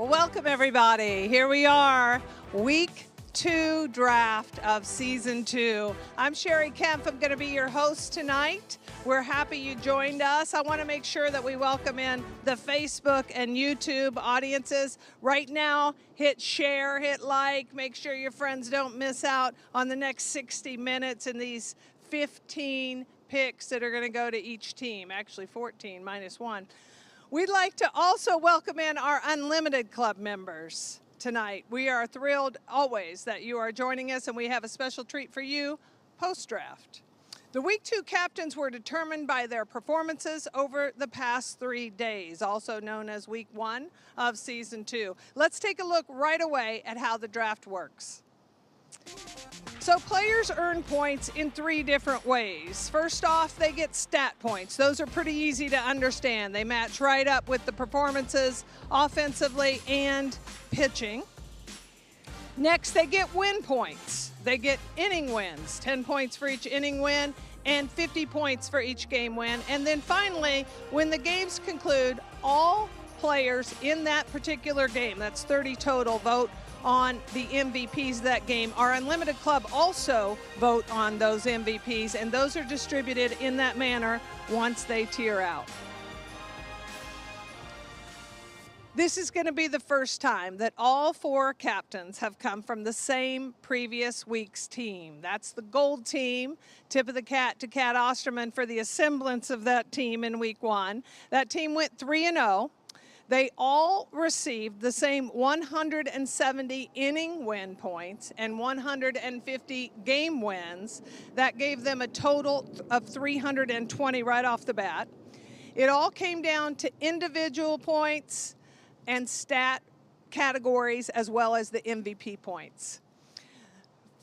Well, welcome everybody. Here we are, week 2 draft of season 2. I'm Sherry Kemp. I'm going to be your host tonight. We're happy you joined us. I want to make sure that we welcome in the Facebook and YouTube audiences. Right now, hit share, hit like, make sure your friends don't miss out on the next 60 minutes and these 15 picks that are going to go to each team. Actually 14 minus 1. We'd like to also welcome in our Unlimited Club members tonight. We are thrilled always that you are joining us, and we have a special treat for you post-draft. The Week 2 captains were determined by their performances over the past 3 days, also known as Week 1 of Season 2. Let's take a look right away at how the draft works. So players earn points in 3 different ways. First off, they get stat points. Those are pretty easy to understand. They match right up with the performances offensively and pitching. Next, they get win points. They get inning wins, 10 points for each inning win and 50 points for each game win. And then finally, when the games conclude, all players in that particular game, that's 30 total, vote on the MVPs of that game. Our Unlimited Club also vote on those MVPs, and those are distributed in that manner once they tier out. This is going to be the first time that all 4 captains have come from the same previous week's team. That's the gold team. Tip of the hat to Kat Osterman for the assemblance of that team in Week 1. That team went 3-0. They all received the same 170 inning win points and 150 game wins. That gave them a total of 320 right off the bat. It all came down to individual points and stat categories as well as the MVP points.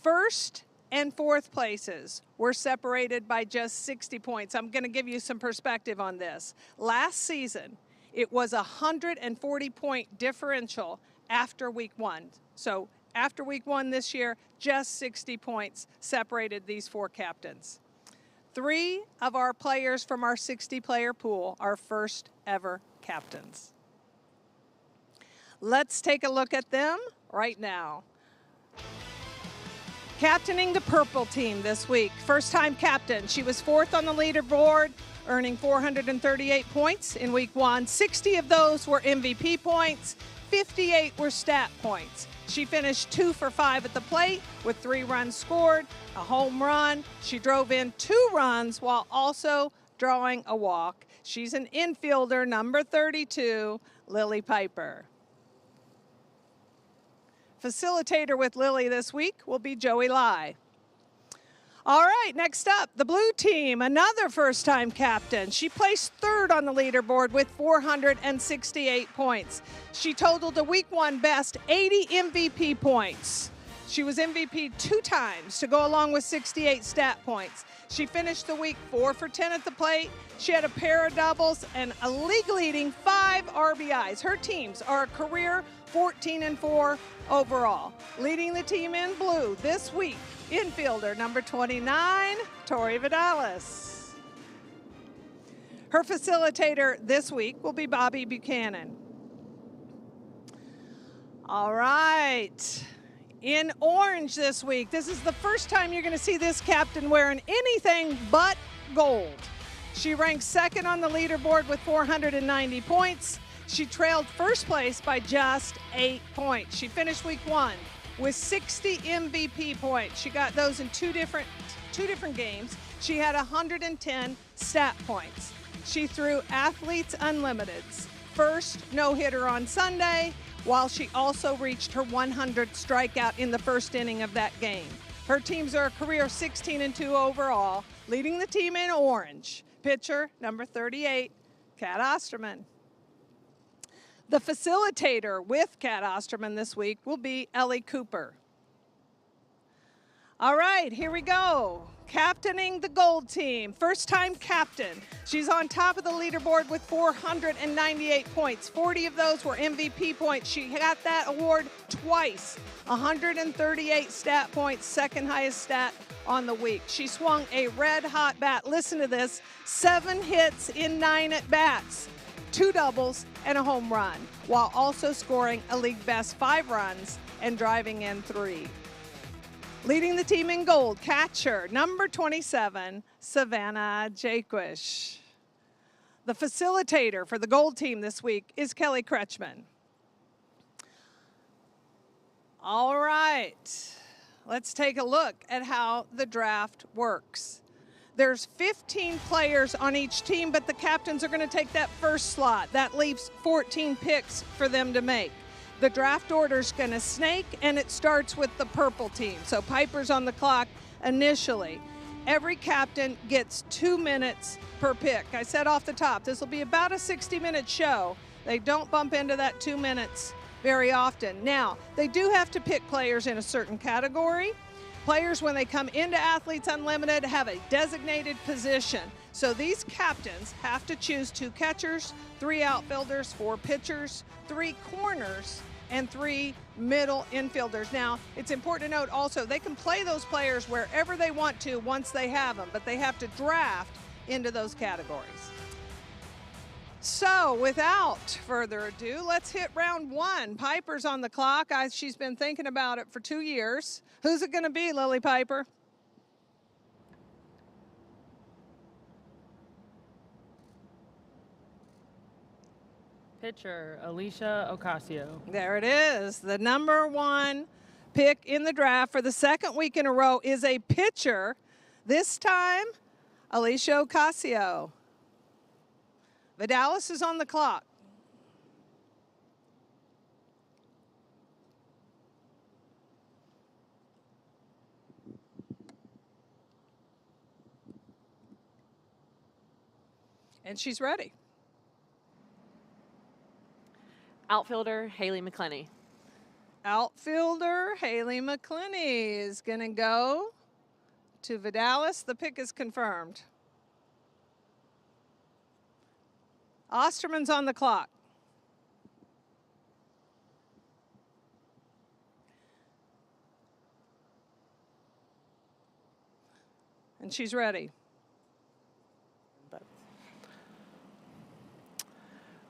First and 4th places were separated by just 60 points. I'm going to give you some perspective on this. Last season, it was a 140-point differential after Week 1. So after Week 1 this year, just 60 points separated these 4 captains. 3 of our players from our 60-player pool are first ever captains. Let's take a look at them right now. Captaining the purple team this week, first-time captain. She was 4th on the leaderboard, earning 438 points in Week 1. 60 of those were MVP points, 58 were stat points. She finished 2 for 5 at the plate with 3 runs scored, a home run. She drove in 2 runs while also drawing a walk. She's an infielder, number 32, Lily Piper. Facilitator with Lily this week will be Joey Lai. All right, next up, the blue team, another first-time captain. She placed 3rd on the leaderboard with 468 points. She totaled a Week 1 best 80 MVP points. She was MVP 2 times to go along with 68 stat points. She finished the week 4 for 10 at the plate. She had a pair of doubles and a league-leading 5 RBIs. Her teams are a career 14-4 overall. Leading the team in blue this week, infielder number 29, Tori Vidalis. Her facilitator this week will be Bobby Buchanan. All right. In orange this week, this is the first time you're going to see this captain wearing anything but gold. She ranks 2nd on the leaderboard with 490 points. She trailed first place by just 8 points. She finished Week 1 with 60 MVP points. She got those in two different games. She had 110 stat points. She threw Athletes Unlimited's first no-hitter on Sunday, while she also reached her 100th strikeout in the first inning of that game. Her teams are a career 16-2 overall, leading the team in orange. Pitcher number 38, Kat Osterman. The facilitator with Kat Osterman this week will be Ellie Cooper. All right, here we go. Captaining the gold team, first-time captain. She's on top of the leaderboard with 498 points. 40 of those were MVP points. She got that award twice. 138 stat points, second highest stat on the week. She swung a red-hot bat. Listen to this, 7 hits in 9 at-bats. 2 doubles, and a home run, while also scoring a league best 5 runs and driving in 3. Leading the team in gold, catcher number 27, Savannah Jaquish. The facilitator for the gold team this week is Kelly Kretschmann. All right, let's take a look at how the draft works. There's 15 players on each team, but the captains are going to take that first slot. That leaves 14 picks for them to make. The draft order is going to snake, and it starts with the purple team. So Piper's on the clock initially. Every captain gets 2 minutes per pick. I said off the top, this will be about a 60-minute show. They don't bump into that 2 minutes very often. Now, they do have to pick players in a certain category. Players, when they come into Athletes Unlimited, have a designated position. So these captains have to choose 2 catchers, 3 outfielders, 4 pitchers, 3 corners, and 3 middle infielders. Now, it's important to note also, they can play those players wherever they want to once they have them, but they have to draft into those categories. So without further ado, let's hit round 1. Piper's on the clock. She's been thinking about it for 2 years. Who's it going to be, Lily Piper? Pitcher, Alicia Ocasio. There it is. The number 1 pick in the draft for the 2nd week in a row is a pitcher. This time, Alicia Ocasio. Vidalis is on the clock. And she's ready. Outfielder, Haley McClenny. Outfielder, Haley McClenny is going to go to Vidalis. The pick is confirmed. Osterman's on the clock. And she's ready.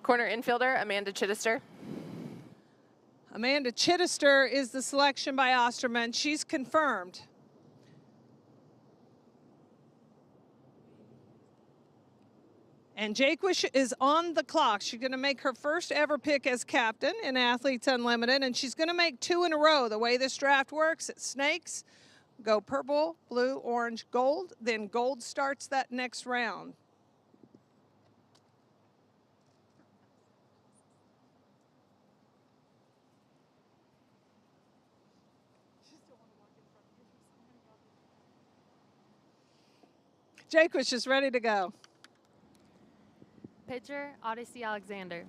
Corner infielder, Amanda Chitister. Amanda Chitister is the selection by Osterman. She's confirmed. And Jaquish is on the clock. She's going to make her first ever pick as captain in Athletes Unlimited, and she's going to make 2 in a row. The way this draft works, it snakes, go purple, blue, orange, gold, then gold starts that next round. Jaquish is ready to go. Pitcher, Odyssey Alexander.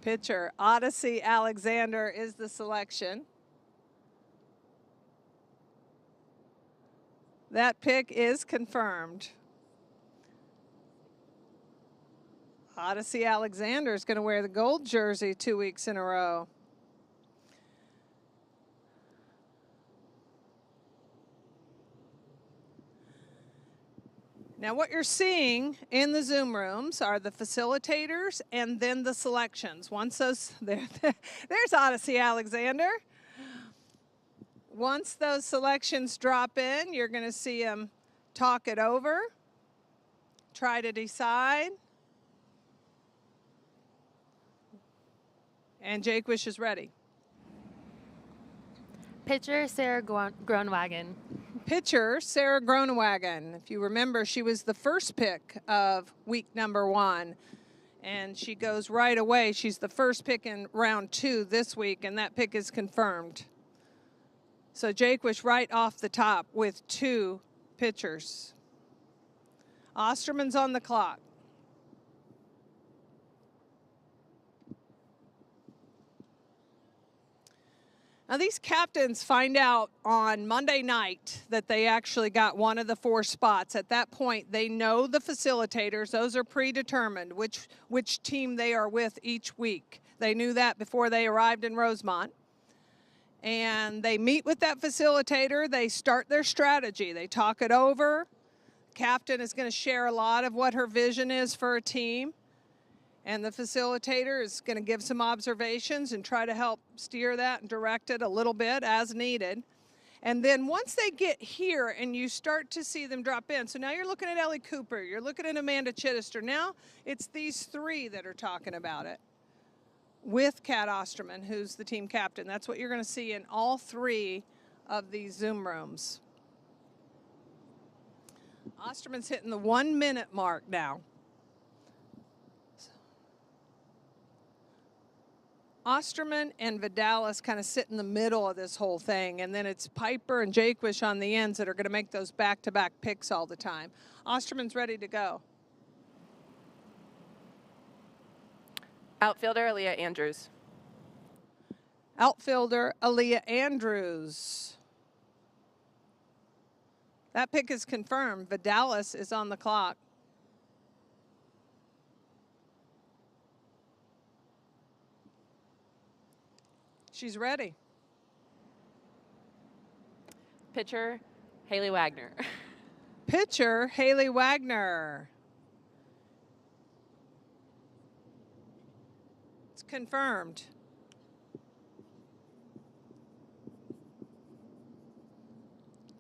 Pitcher, Odyssey Alexander is the selection. That pick is confirmed. Odyssey Alexander is going to wear the gold jersey 2 weeks in a row. Now what you're seeing in the Zoom rooms are the facilitators and then the selections. Once those, there's Odyssey Alexander. Once those selections drop in, you're going to see them talk it over, try to decide. And Jaquish is ready. Pitcher, Sarah Groenwagen. Pitcher, Sarah Groenwagen. If you remember, she was the first pick of week number 1. And she goes right away. She's the first pick in round 2 this week, and that pick is confirmed. So Jaquish right off the top with 2 pitchers. Osterman's on the clock. Now these captains find out on Monday night that they actually got one of the 4 spots. At that point, they know the facilitators. Those are predetermined, which team they are with each week. They knew that before they arrived in Rosemont. And they meet with that facilitator. They start their strategy. They talk it over. Captain is going to share a lot of what her vision is for a team. And the facilitator is going to give some observations and try to help steer that and direct it a little bit as needed. And then once they get here and you start to see them drop in, so now you're looking at Ellie Cooper, you're looking at Amanda Chitister. Now it's these three that are talking about it with Kat Osterman, who's the team captain. That's what you're going to see in all three of these Zoom rooms. Osterman's hitting the 1 minute mark now. Osterman and Vidalis kind of sit in the middle of this whole thing, and then it's Piper and Jaquish on the ends that are going to make those back-to-back picks all the time. Osterman's ready to go. Outfielder, Aaliyah Andrews. Outfielder, Aaliyah Andrews. That pick is confirmed. Vidalis is on the clock. She's ready. Pitcher, Haley Wagner. Pitcher, Haley Wagner. It's confirmed.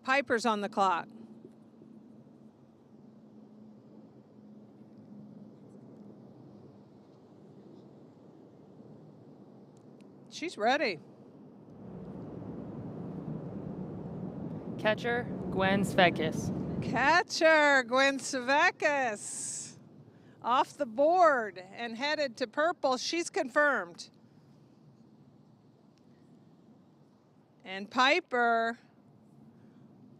Piper's on the clock. She's ready. Catcher, Gwen Svekis. Catcher, Gwen Savekis. Off the board and headed to purple. She's confirmed. And Piper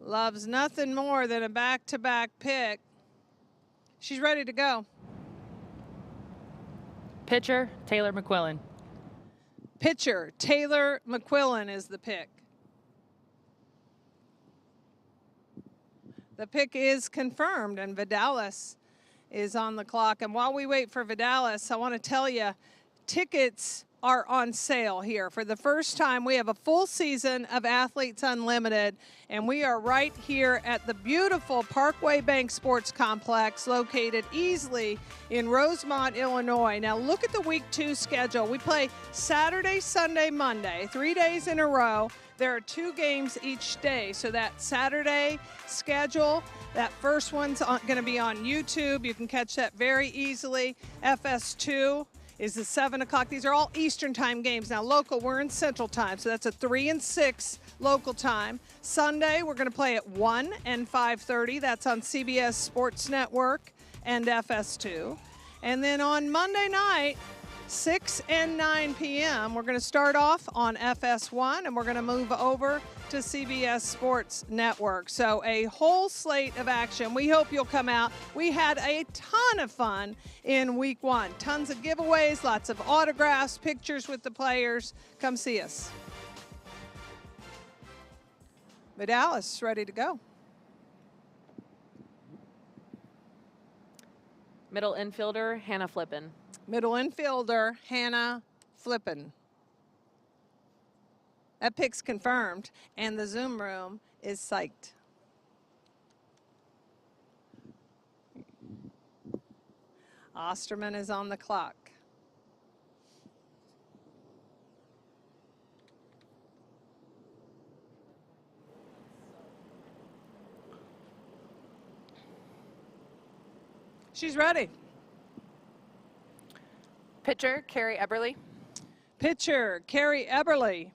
loves nothing more than a back-to-back pick. She's ready to go. Pitcher, Taylor McQuillan. Pitcher, Taylor McQuillan is the pick. The pick is confirmed, and Vidalis is on the clock. And while we wait for Vidalis, I want to tell you, tickets are on sale here. For the first time, we have a full season of Athletes Unlimited, and we are right here at the beautiful Parkway Bank Sports Complex, located easily in Rosemont, Illinois. Now look at the Week 2 schedule. We play Saturday, Sunday, Monday, 3 days in a row. There are 2 games each day, so that Saturday schedule, that first one's going to be on YouTube. You can catch that very easily. FS2 is the 7 o'clock. These are all Eastern time games. Now local, we're in Central time, so that's a 3 and 6 local time. Sunday, we're going to play at 1 and 5:30. That's on CBS Sports Network and FS2. And then on Monday night, 6 and 9 p.m., we're going to start off on FS1, and we're going to move over to CBS Sports Network. So a whole slate of action. We hope you'll come out. We had a ton of fun in Week 1. Tons of giveaways, lots of autographs, pictures with the players. Come see us. Vidalis, ready to go. Middle infielder, Hannah Flippin. Middle infielder, Hannah Flippin. That pick's confirmed, and the Zoom room is psyched. Osterman is on the clock. She's ready. Pitcher, Carrie Eberly. Pitcher, Carrie Eberly.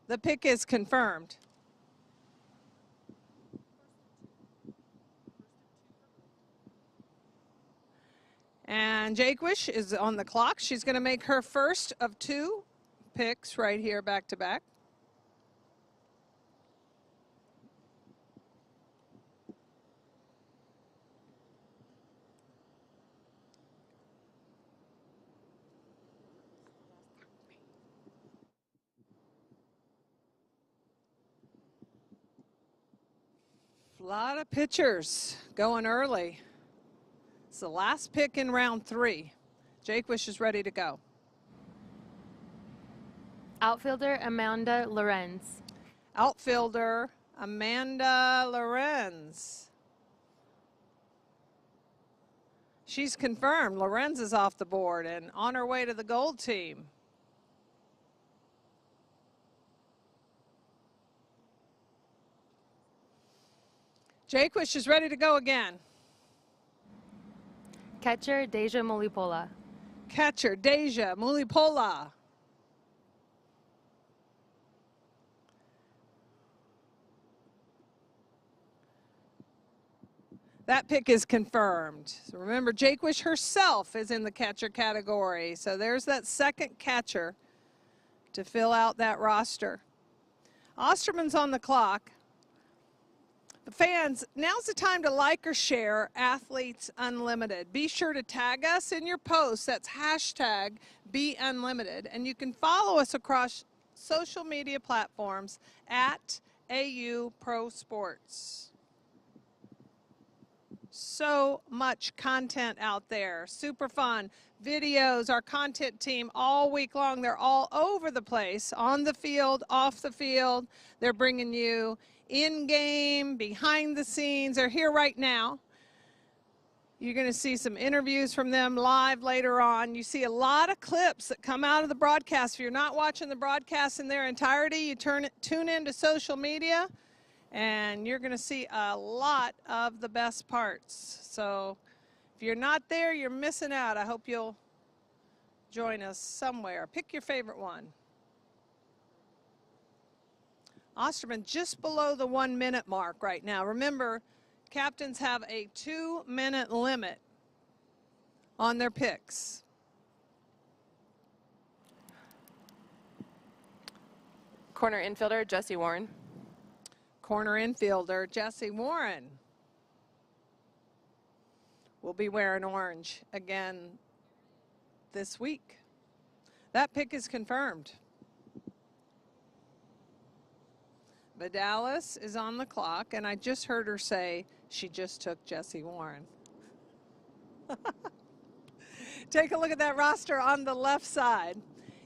The pick is confirmed. And Jaquish is on the clock. She's going to make her first of 2 picks right here back to back. A lot of pitchers going early. It's the last pick in round 3. Jaquish is ready to go. Outfielder, Amanda Lorenz. Outfielder, Amanda Lorenz. She's confirmed. Lorenz is off the board and on her way to the gold team. Jaquish is ready to go again. Catcher, Deja Mulipola. Catcher, Deja Mulipola. That pick is confirmed. So remember, Jaquish herself is in the catcher category. So there's that second catcher to fill out that roster. Osterman's on the clock. The fans, now's the time to like or share Athletes Unlimited. Be sure to tag us in your posts. That's hashtag #BeUnlimited. And you can follow us across social media platforms at AU Pro Sports. So much content out there, super fun videos. Our content team all week long, they're all over the place, on the field, off the field. They're bringing you in-game, behind the scenes. They're here right now. You're going to see some interviews from them live later on. You see a lot of clips that come out of the broadcast. If you're not watching the broadcast in their entirety, you tune into social media, and you're going to see a lot of the best parts. So if you're not there, you're missing out. I hope you'll join us somewhere. Pick your favorite one. Osterman just below the 1 minute mark right now. Remember, captains have a 2-minute limit on their picks. Corner infielder, Jesse Warren. Corner infielder, Jesse Warren. Will be wearing orange again this week. That pick is confirmed. Vidalis is on the clock, and I just heard her say she just took Jesse Warren. Take a look at that roster on the left side.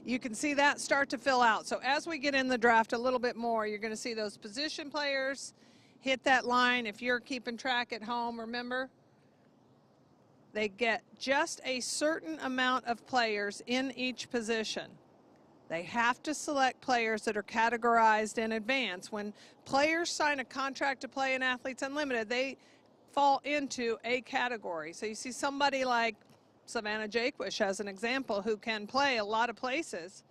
You can see that start to fill out. So as we get in the draft a little bit more, you're going to see those position players hit that line. If you're keeping track at home, remember, they get just a certain amount of players in each position. They have to select players that are categorized in advance. When players sign a contract to play in Athletes Unlimited, they fall into a category. So you see somebody like Savannah Jaquish as an example, who can play a lot of places.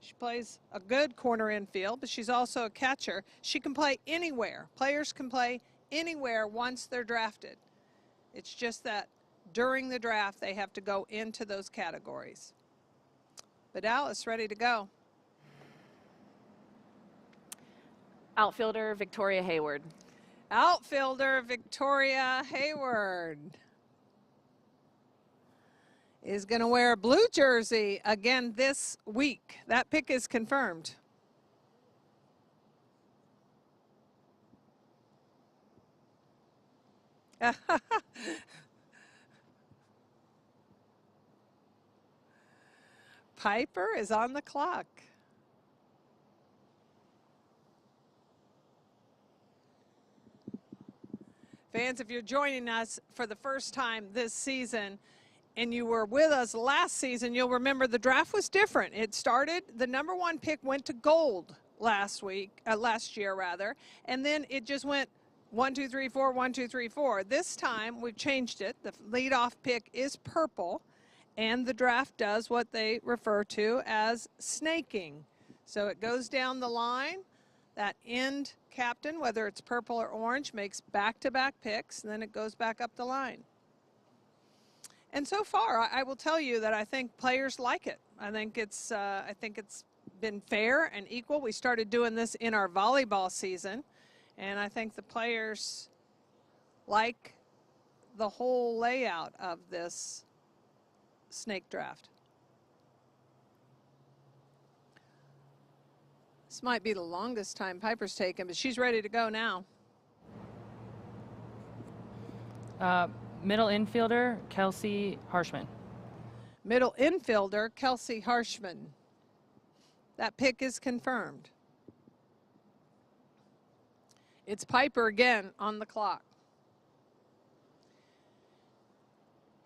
She plays a good corner infield, but she's also a catcher. She can play anywhere. Players can play anywhere once they're drafted. It's just that during the draft, they have to go into those categories. Vidalis ready to go. Outfielder, Victoria Hayward. Outfielder Victoria Hayward is going to wear a blue jersey again this week. That pick is confirmed. Piper is on the clock. Fans, if you're joining us for the first time this season and you were with us last season, you'll remember the draft was different. It started, the #1 pick went to gold last year rather, and then it just went 1, 2, 3, 4, 1, 2, 3, 4. This time we've changed it. The leadoff pick is purple, and the draft does what they refer to as snaking. So it goes down the line. That end captain, whether it's purple or orange, makes back-to-back picks, and then it goes back up the line. And so far, I will tell you that I think players like it. I think it's been fair and equal. We started doing this in our volleyball season, and I think the players like the whole layout of this snake draft. This might be the longest time Piper's taken, but she's ready to go now. Middle infielder, Kelsey Harshman. Middle infielder, Kelsey Harshman. That pick is confirmed. It's Piper again on the clock.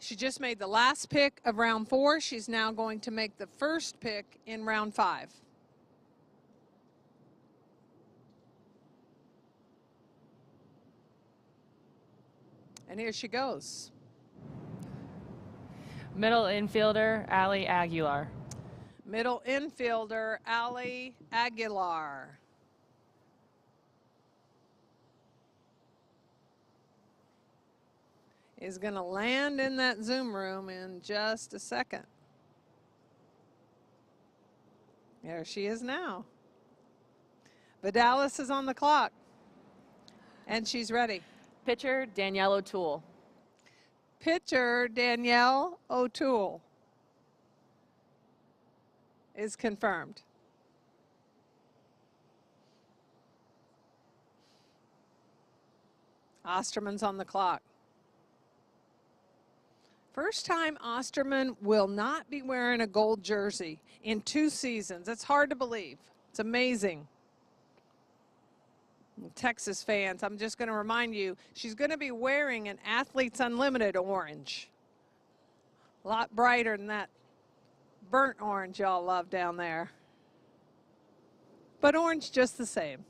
She just made the last pick of round 4. She's now going to make the first pick in round 5. And here she goes. Middle infielder, Ali Aguilar. Middle infielder, Ali Aguilar. Is going to land in that Zoom room in just a second. There she is now. Vidalis is on the clock. And she's ready. Pitcher, Danielle O'toole. Pitcher, Danielle O'toole is confirmed. Osterman's on the clock. First time Osterman will not be wearing a gold jersey in 2 seasons. It's hard to believe. It's amazing. Texas fans, I'm just going to remind you, she's going to be wearing an Athletes Unlimited orange. A lot brighter than that burnt orange y'all love down there. But orange just the same.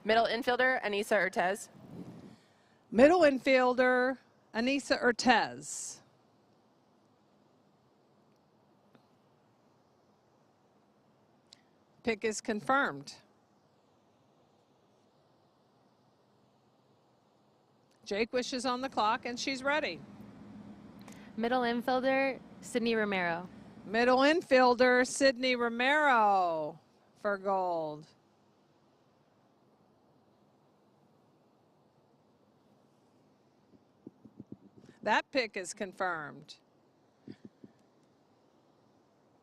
Middle infielder, Anissa Urtez. Middle infielder, Anissa Urtez. Pick is confirmed. Jaquish is on the clock, and she's ready. Middle infielder, Sydney Romero. Middle infielder, Sydney Romero for gold. That pick is confirmed.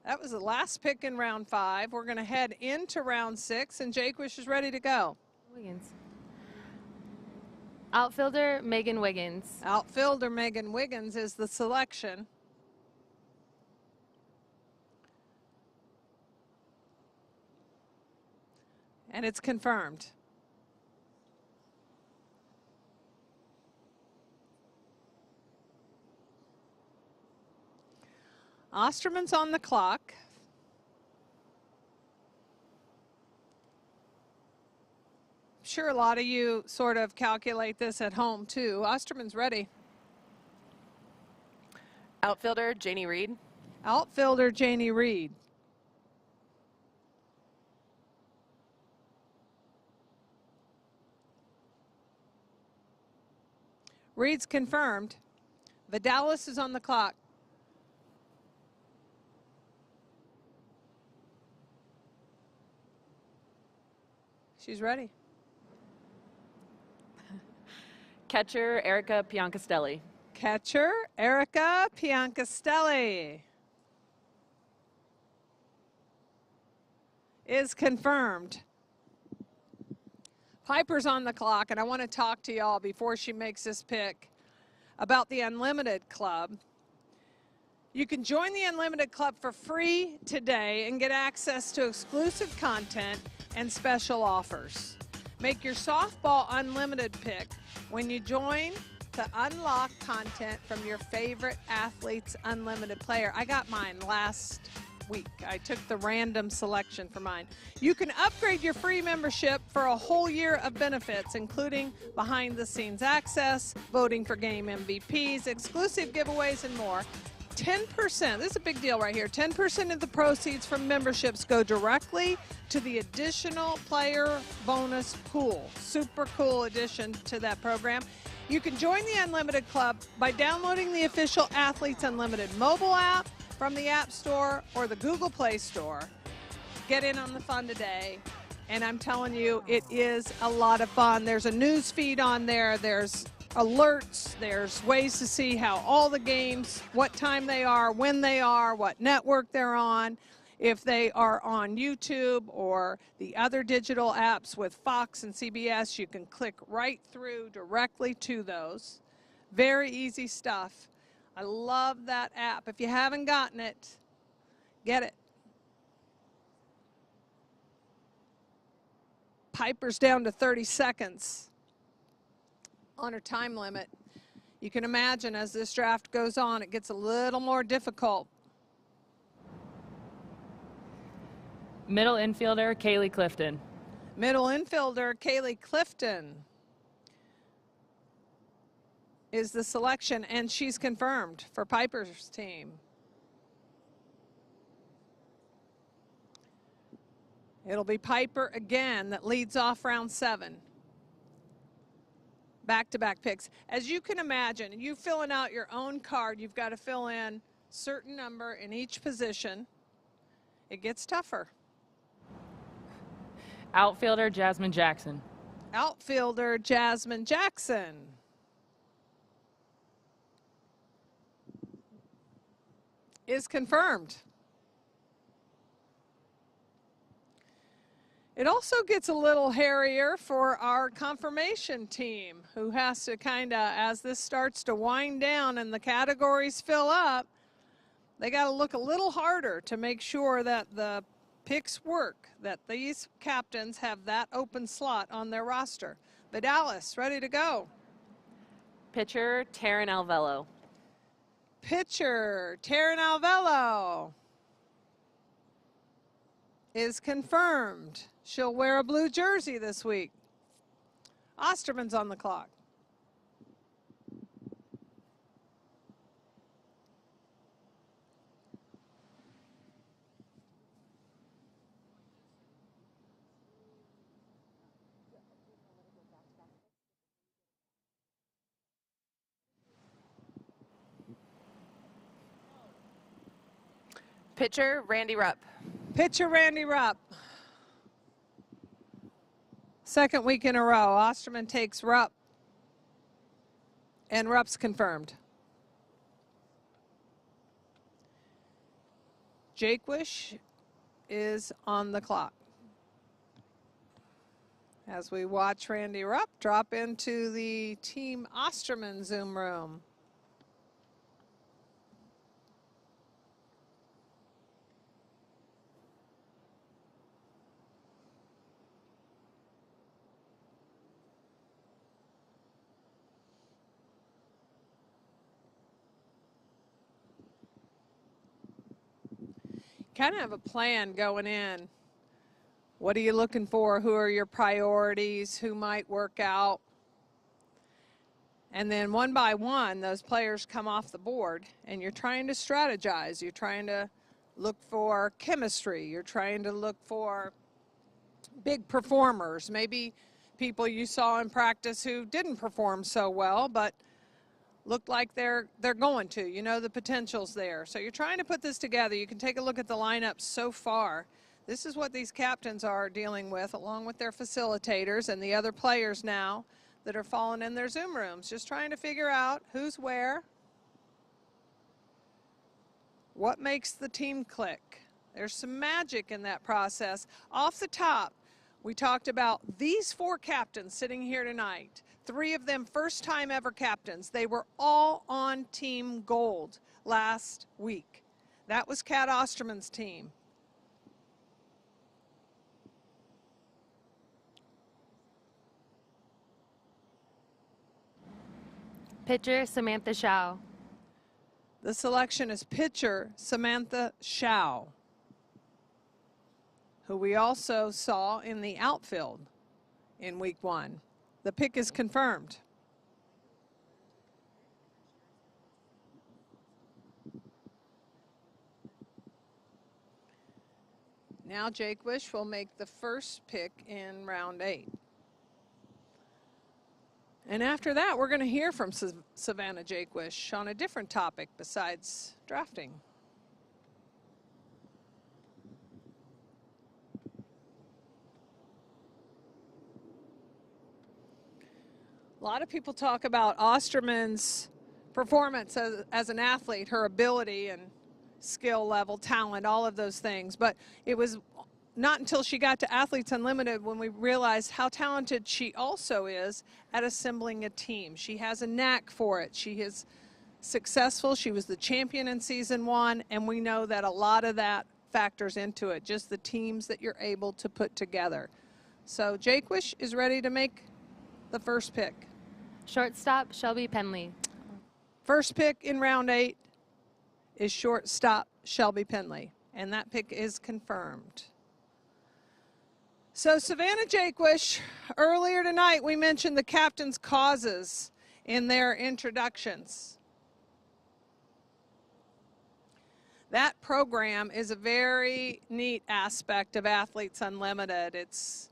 That was the last pick in round 5. We're going to head into round 6, and Jaquish is ready to go. Wiggins. Outfielder, Megan Wiggins. Outfielder Megan Wiggins is the selection. And it's confirmed. Osterman's on the clock. I'm sure a lot of you sort of calculate this at home too. Osterman's ready. Outfielder, Janie Reed. Outfielder Janie Reed. Reed's confirmed. Vidalis is on the clock. She's ready. Catcher, Erica Piancastelli. Catcher, Erica Piancastelli is confirmed. Piper's on the clock, and I want to talk to y'all before she makes this pick about the Unlimited Club. You can join the Unlimited Club for free today and get access to exclusive content and special offers. Make your softball unlimited pick when you join to unlock content from your favorite Athletes Unlimited player. I got mine last week. I took the random selection for mine. You can upgrade your free membership for a whole year of benefits, including behind-the-scenes access, voting for game MVPs, exclusive giveaways, and more. 10%, this is a big deal right here, 10% of the proceeds from memberships go directly to the additional player bonus pool. Super cool addition to that program. You can join the Unlimited Club by downloading the official Athletes Unlimited mobile app from the App Store or the Google Play Store. Get in on the fun today. And I'm telling you, it is a lot of fun. There's a news feed on there. There's alerts. There's ways to see how all the games, what time they are, when they are, what network they're on. If they are on YouTube or the other digital apps with Fox and CBS, you can click right through directly to those. Very easy stuff. I love that app. If you haven't gotten it, get it. Piper's down to 30 seconds on her time limit. You can imagine as this draft goes on, it gets a little more difficult. Middle infielder, Kaylee Clifton. Middle infielder, Kaylee Clifton is the selection, and she's confirmed for Piper's team. It'll be Piper again that leads off round 7. Back-to-back picks. As you can imagine, you filling out your own card, you've got to fill in certain number in each position. It gets tougher. Outfielder, Jasmine Jackson. Outfielder, Jasmine Jackson. Is confirmed. It also gets a little hairier for our confirmation team, who has to kind of, as this starts to wind down and the categories fill up, they got to look a little harder to make sure that the picks work, that these captains have that open slot on their roster. Vidalis, ready to go. Pitcher, Taryn Alvello. Pitcher, Taryn Alvello is confirmed. She'll wear a blue jersey this week. Osterman's on the clock. Pitcher, Randy Rupp. Pitcher Randy Rupp. Second week in a row, Osterman takes Rupp, and Rupp's confirmed. Jaquish is on the clock. As we watch Randy Rupp drop into the Team Osterman Zoom room. Kind of have a plan going in. What are you looking for? Who are your priorities? Who might work out? And then one by one, those players come off the board, and you're trying to strategize. You're trying to look for chemistry. You're trying to look for big performers, maybe people you saw in practice who didn't perform so well, but look like they're going to. You know, the potential's there. So you're trying to put this together. You can take a look at the lineup so far. This is what these captains are dealing with, along with their facilitators and the other players now that are falling in their Zoom rooms, just trying to figure out who's where, what makes the team click. There's some magic in that process. Off the top, we talked about these 4 captains sitting here tonight. 3 of them first-time ever captains. They were all on Team Gold last week. That was Kat Osterman's team. Pitcher, Samantha Shaw. The selection is pitcher Samantha Shaw, who we also saw in the outfield in week 1. The pick is confirmed. Now Jaquish will make the first pick in round 8. And after that, we're going to hear from Savannah Jaquish on a different topic besides drafting. A lot of people talk about Osterman's performance as an athlete, her ability and skill level, talent, all of those things. But it was not until she got to Athletes Unlimited when we realized how talented she also is at assembling a team. She has a knack for it. She is successful. She was the champion in season 1, and we know that a lot of that factors into it, just the teams that you're able to put together. So Jaquish is ready to make the first pick. Shortstop, Shelby Penley. First pick in round 8 is shortstop Shelby Penley, and that pick is confirmed. So Savannah Jaquish, earlier tonight we mentioned the captain's causes in their introductions. That program is a very neat aspect of Athletes Unlimited. It's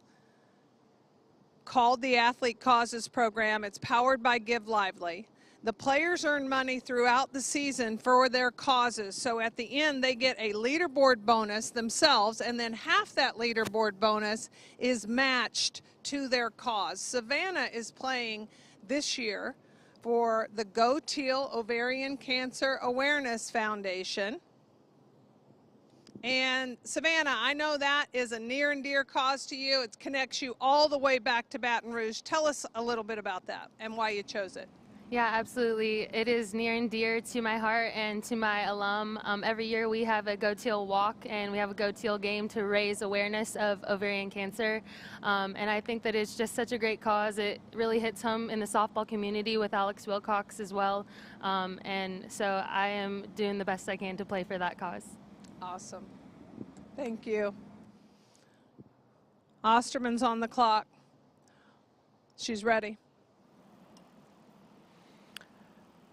called the Athlete Causes Program. It's powered by Give Lively. The players earn money throughout the season for their causes. So at the end, they get a leaderboard bonus themselves, and then half that leaderboard bonus is matched to their cause. Savannah is playing this year for the Go Teal Ovarian Cancer Awareness Foundation. And Savannah, I know that is a near and dear cause to you. It connects you all the way back to Baton Rouge. Tell us a little bit about that and why you chose it. Yeah, absolutely. It is near and dear to my heart and to my alum. Every year we have a Go Teal walk and we have a Go Teal game to raise awareness of ovarian cancer. And I think that it's just such a great cause. It really hits home in the softball community with Alex Wilcox as well. And so I am doing the best I can to play for that cause. Awesome. Thank you. Osterman's on the clock. She's ready.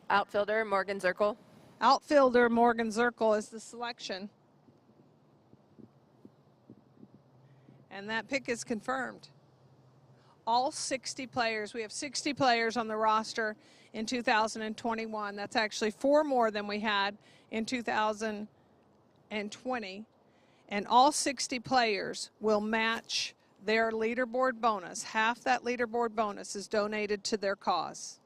Outfielder, Morgan Zirkle. Outfielder Morgan Zirkle is the selection. And that pick is confirmed. All 60 players, we have 60 players on the roster in 2021. That's actually 4 more than we had in 2020. And all 60 players will match their leaderboard bonus. Half that leaderboard bonus is donated to their cause.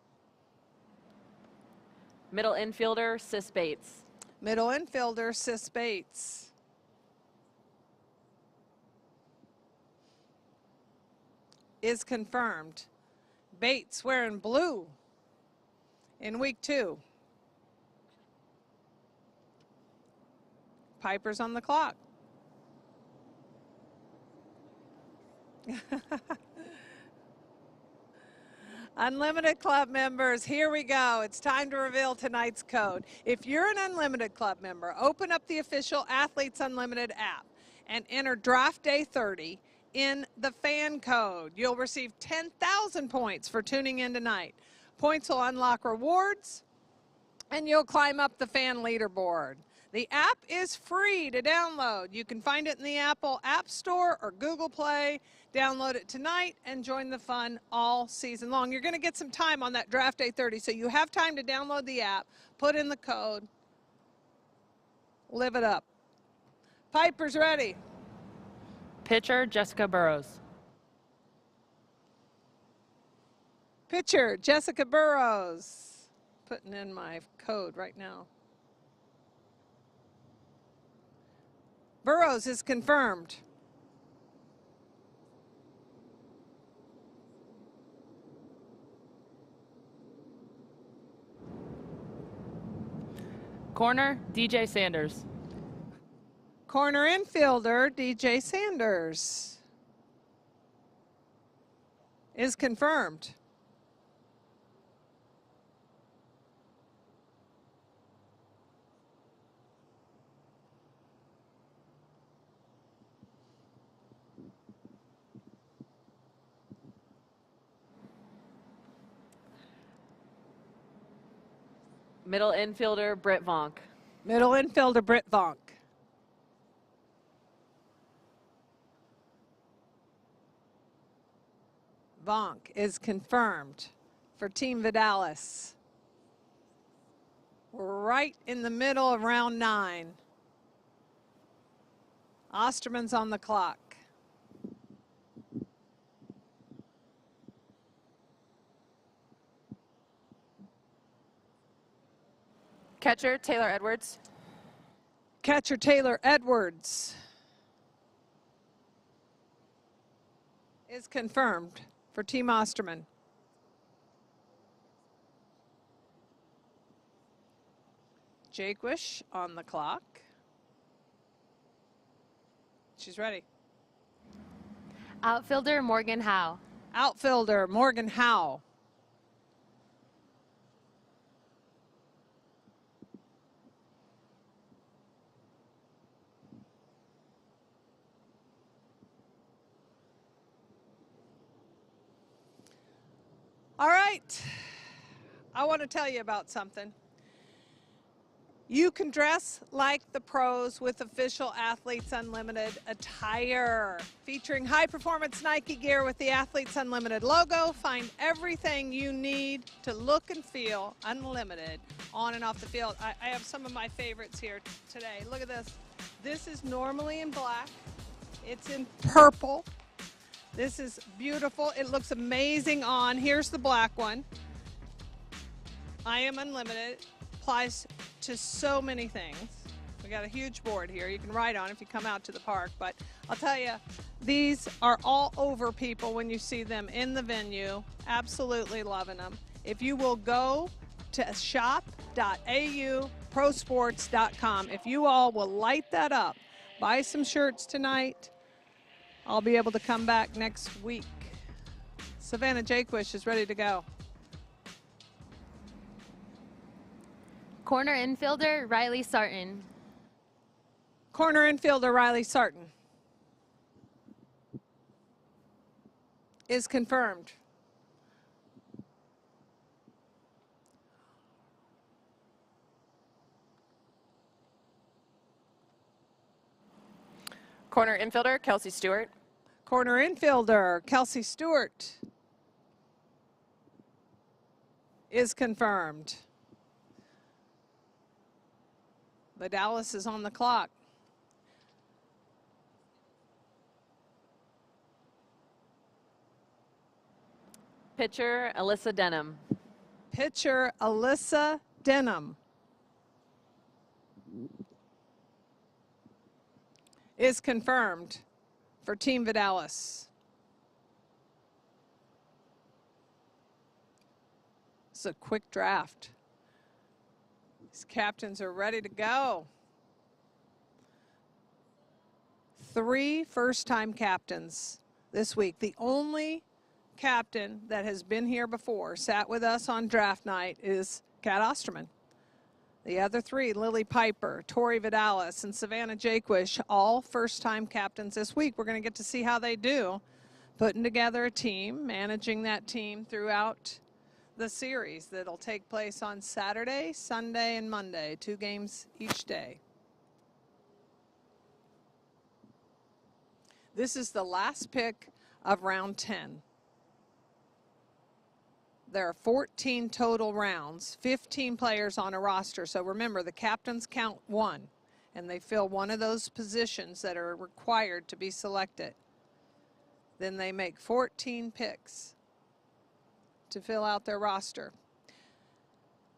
Middle infielder, Sis Bates. Middle infielder, Sis Bates. Is confirmed. Bates wearing blue in week 2. Piper's on the clock. Unlimited Club members, here we go. It's time to reveal tonight's code. If you're an Unlimited Club member, open up the official Athletes Unlimited app and enter Draft Day 30 in the fan code. You'll receive 10,000 points for tuning in tonight. Points will unlock rewards, and you'll climb up the fan leaderboard. The app is free to download. You can find it in the Apple App Store or Google Play. Download it tonight and join the fun all season long. You're going to get some time on that Draft Day 30, so you have time to download the app, put in the code, live it up. Piper's ready. Pitcher, Jessica Burrows. Pitcher, Jessica Burrows. Putting in my code right now. Burrows is confirmed. Corner, DJ Sanders. Corner infielder, DJ Sanders. Is confirmed. Middle infielder, Britt Vonk. Middle infielder, Britt Vonk. Vonk is confirmed for Team Vidalis. We're right in the middle of round 9. Osterman's on the clock. Catcher, Taylor Edwards. Catcher Taylor Edwards is confirmed for Team Osterman. Jaquish on the clock. She's ready. Outfielder Morgan Howe. Outfielder Morgan Howe. All right, I want to tell you about something. You can dress like the pros with official Athletes Unlimited attire. Featuring high-performance Nike gear with the Athletes Unlimited logo, find everything you need to look and feel unlimited on and off the field. I have some of my favorites here today. Look at this. This is normally in black. It's in purple. This is beautiful. It looks amazing on. Here's the black one. I am unlimited. Applies to so many things. We got a huge board here you can write on if you come out to the park. But I'll tell you, these are all over people when you see them in the venue. Absolutely loving them. If you will go to shop.auprosports.com, if you all will light that up, buy some shirts tonight, I'll be able to come back next week. Savannah Jaquish is ready to go. Corner infielder Riley Sarton. Corner infielder Riley Sarton is confirmed. Corner infielder Kelsey Stewart. Corner infielder Kelsey Stewart is confirmed. Vidalis is on the clock. Pitcher Alyssa Denham. Pitcher Alyssa Denham is confirmed for Team Vidalis. It's a quick draft. These captains are ready to go. 3 first-time captains this week. The only captain that has been here before, sat with us on draft night, is Kat Osterman. The other 3, Lily Piper, Tori Vidalis, and Savannah Jaquish, all first-time captains this week. We're going to get to see how they do putting together a team, managing that team throughout the series that'll take place on Saturday, Sunday, and Monday, 2 games each day. This is the last pick of round 10. There are 14 total rounds, 15 players on a roster. So remember, the captains count 1, and they fill one of those positions that are required to be selected. Then they make 14 picks to fill out their roster.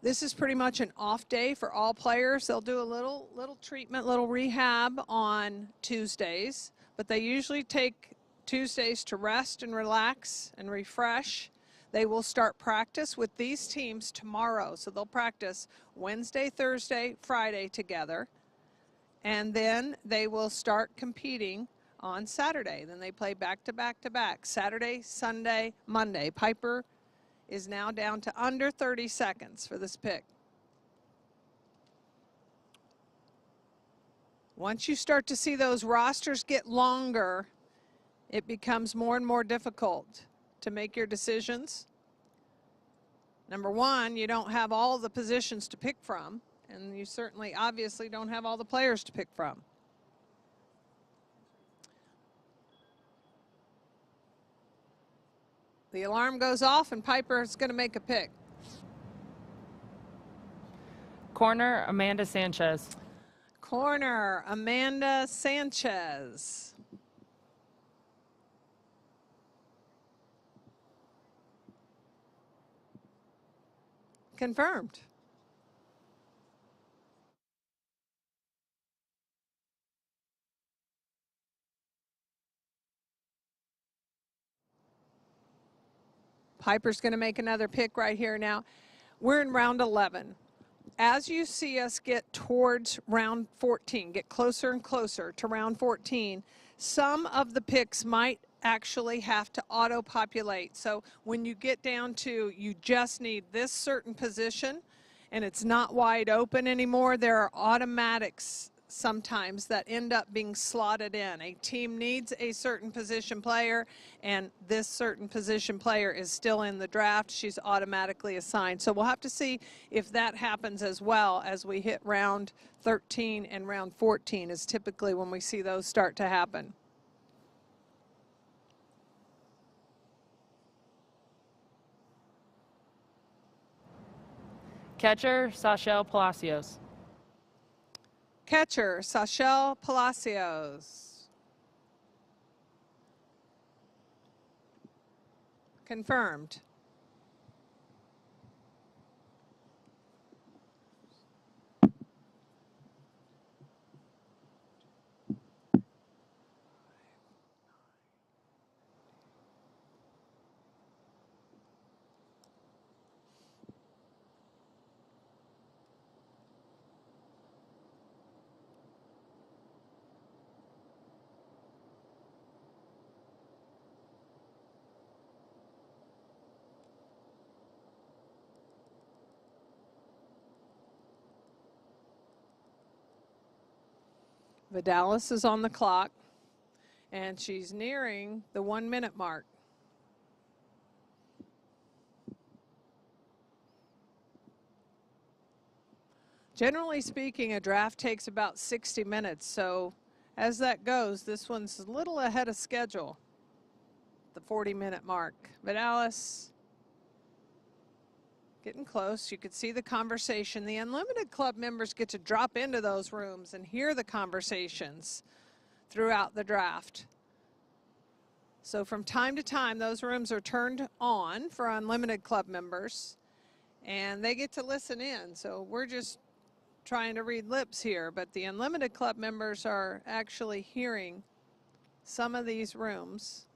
This is pretty much an off day for all players. They'll do a little treatment, little rehab on Tuesdays, but they usually take Tuesdays to rest and relax and refresh. They will start practice with these teams tomorrow. So they'll practice Wednesday, Thursday, Friday together. And then they will start competing on Saturday. Then they play back to back to back. Saturday, Sunday, Monday. Piper is now down to under 30 seconds for this pick. Once you start to see those rosters get longer, it becomes more and more difficult to make your decisions. Number one, you don't have all the positions to pick from, and you certainly obviously don't have all the players to pick from. The alarm goes off and Piper is going to make a pick. Corner Amanda Sanchez. Corner Amanda Sanchez. Confirmed. Piper's going to make another pick right here now. We're in round 11. As you see us get towards round 14, get closer and closer to round 14, some of the picks might actually have to auto-populate. So when you get down to you just need this certain position and it's not wide open anymore, there are automatics sometimes that end up being slotted in. A team needs a certain position player and this certain position player is still in the draft. She's automatically assigned. So we'll have to see if that happens as well as we hit round 13 and round 14 is typically when we see those start to happen. Catcher, Sachelle Palacios. Catcher, Sachelle Palacios. Confirmed. Vidalis is on the clock, and she's nearing the 1 minute mark. Generally speaking, a draft takes about 60 minutes, so as that goes, this one's a little ahead of schedule, the 40-minute mark. Vidalis getting close. You could see the conversation. The Unlimited Club members get to drop into those rooms and hear the conversations throughout the draft. So from time to time, those rooms are turned on for Unlimited Club members, and they get to listen in. So we're just trying to read lips here, but the Unlimited Club members are actually hearing some of these rooms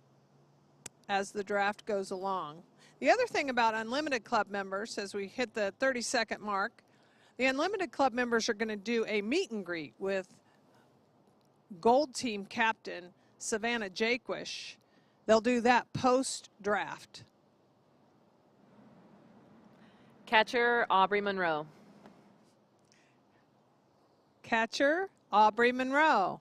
as the draft goes along. The other thing about Unlimited Club members, as we hit the 30-second mark, the Unlimited Club members are going to do a meet and greet with Gold Team captain Savannah Jaquish. They'll do that post-draft. Catcher, Aubrey Monroe. Catcher, Aubrey Monroe.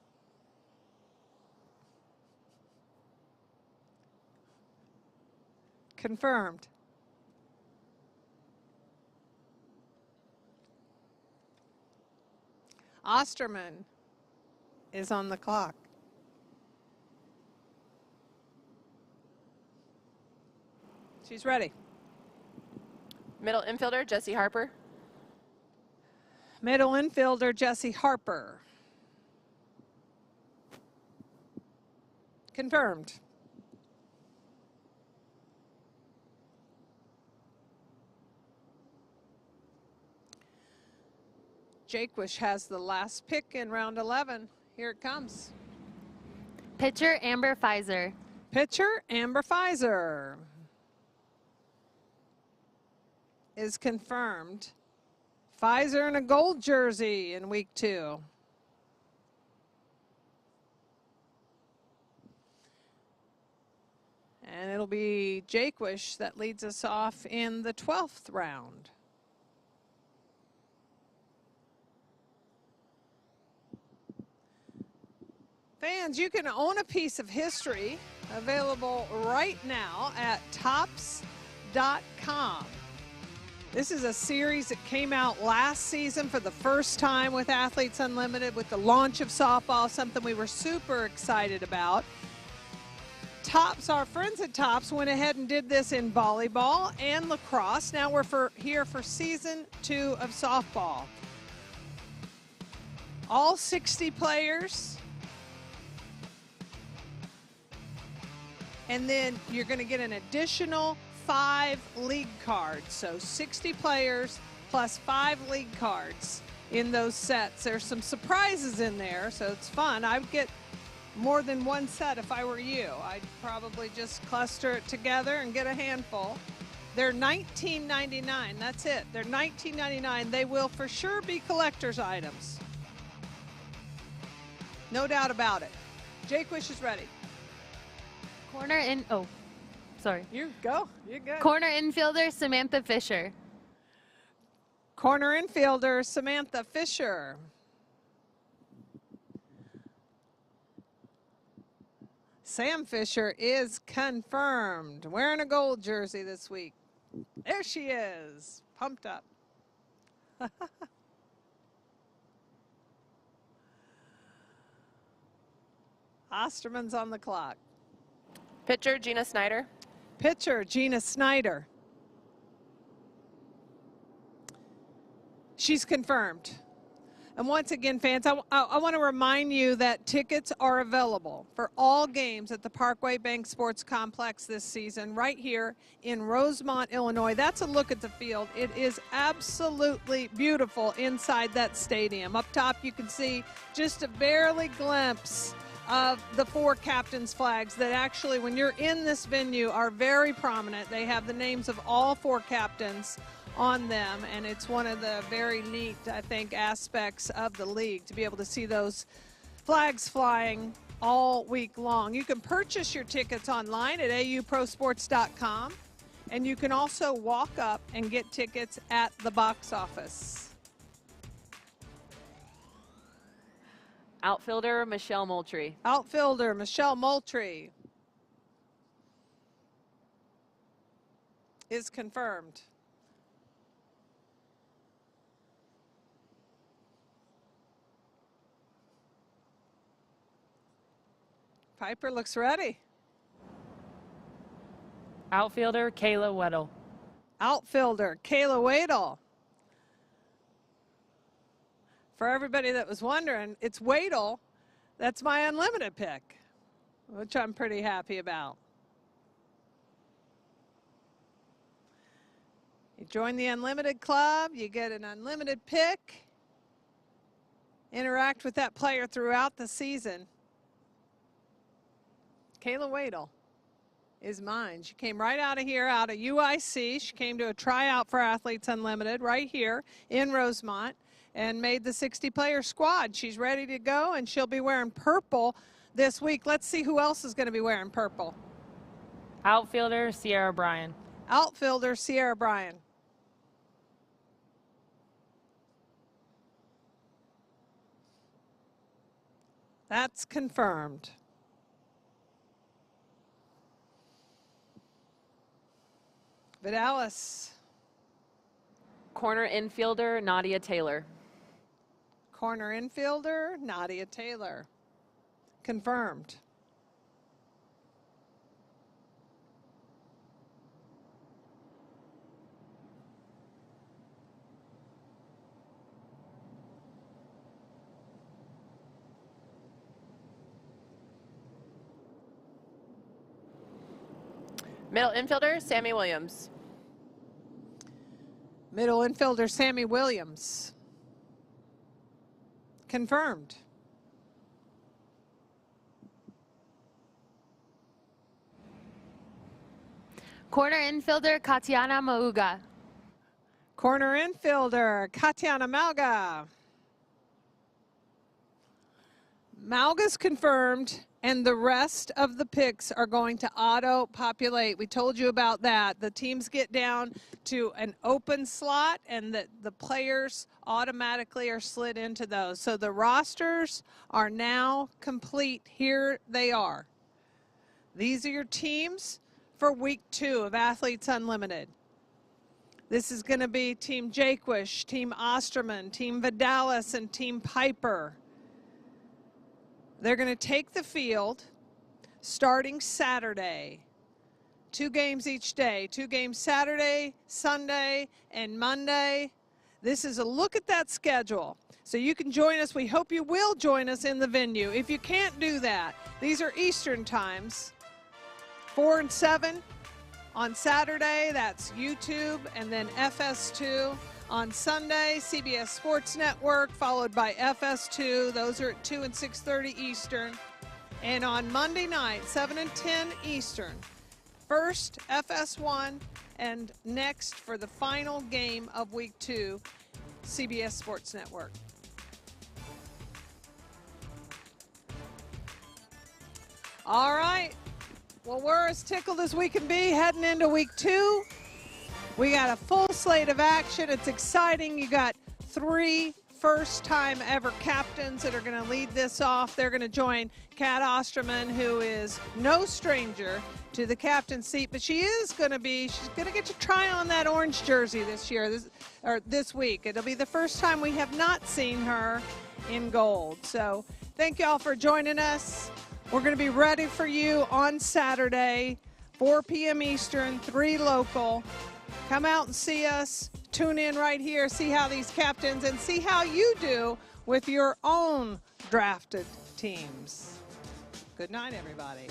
Confirmed. Osterman is on the clock. She's ready. Middle infielder, Jesse Harper. Middle infielder, Jesse Harper. Confirmed. Jaquish has the last pick in round 11. Here it comes. Pitcher, Amber Pfizer. Pitcher, Amber Pfizer is confirmed. Pfizer in a gold jersey in week 2. And it'll be Jaquish that leads us off in the 12th round. Fans, you can own a piece of history available right now at Topps.com. This is a series that came out last season for the first time with Athletes Unlimited with the launch of softball, something we were super excited about. Topps, our friends at Topps, went ahead and did this in volleyball and lacrosse. Now we're here for season 2 of softball. All 60 players. And then you're going to get an additional 5 league cards. So 60 players plus 5 league cards in those sets. There's some surprises in there, so it's fun. I would get more than one set if I were you. I'd probably just cluster it together and get a handful. They're $19.99. That's it. They're $19.99. They will for sure be collector's items. No doubt about it. Jaquish is ready. You go. You're good. Corner infielder, Samantha Fisher. Corner infielder, Samantha Fisher. Sam Fisher is confirmed. Wearing a gold jersey this week. There she is, pumped up. Osterman's on the clock. Pitcher, Gina Snyder. Pitcher, Gina Snyder. She's confirmed. And once again, fans, I want to remind you that tickets are available for all games at the Parkway Bank Sports Complex this season, right here in Rosemont, Illinois. That's a look at the field. It is absolutely beautiful inside that stadium. Up top, you can see just a barely glimpse of the 4 captains' flags that actually, when you're in this venue, are very prominent. They have the names of all 4 captains on them, and it's one of the very neat, I think, aspects of the league to be able to see those flags flying all week long. You can purchase your tickets online at auprosports.com, and you can also walk up and get tickets at the box office. Outfielder, Michelle Moultrie. Outfielder, Michelle Moultrie is confirmed. Piper looks ready. Outfielder, Kayla Waidal. Outfielder, Kayla Waidal. For everybody that was wondering, it's Waidal. That's my unlimited pick, which I'm pretty happy about. You join the unlimited club, you get an unlimited pick. Interact with that player throughout the season. Kayla Waidal is mine. She came right out of here, out of UIC. She came to a tryout for Athletes Unlimited right here in Rosemont and made the 60-player squad. She's ready to go, and she'll be wearing purple this week. Let's see who else is going to be wearing purple. Outfielder, Sierra Bryan. Outfielder, Sierra Bryan. That's confirmed. Vidalis. Corner infielder, Nadia Taylor. Corner infielder, Nadia Taylor. Confirmed. Middle infielder, Sammy Williams. Middle infielder, Sammy Williams. Confirmed. Corner infielder, Katiana Mauga. Corner infielder, Katiana Mauga. Mauga's confirmed, and the rest of the picks are going to auto-populate. We told you about that. The teams get down to an open slot, and the players automatically are slid into those. So the rosters are now complete. Here they are. These are your teams for week 2 of Athletes Unlimited. This is going to be Team Jaquish, Team Osterman, Team Vidalis, and Team Piper. They're going to take the field starting Saturday. 2 games each day. 2 games Saturday, Sunday, and Monday. This is a look at that schedule. So you can join us. We hope you will join us in the venue. If you can't do that, these are Eastern times. 4 and 7 on Saturday. That's YouTube, and then FS2. On Sunday, CBS Sports Network, followed by FS2. Those are at 2 and 6:30 Eastern. And on Monday night, 7 and 10 Eastern. First, FS1, and next for the final game of week 2, CBS Sports Network. All right. Well, we're as tickled as we can be heading into week 2. We got a full slate of action. It's exciting. You got 3 first-time ever captains that are going to lead this off. They're going to join Kat Osterman, who is no stranger to the captain's seat, but she's going to get to try on that orange jersey this week. It'll be the first time we have not seen her in gold. So thank you all for joining us. We're going to be ready for you on Saturday, 4 p.m. Eastern, 3 local. Come out and see us. Tune in right here, see how these captains and see how you do with your own drafted teams. Good night, everybody.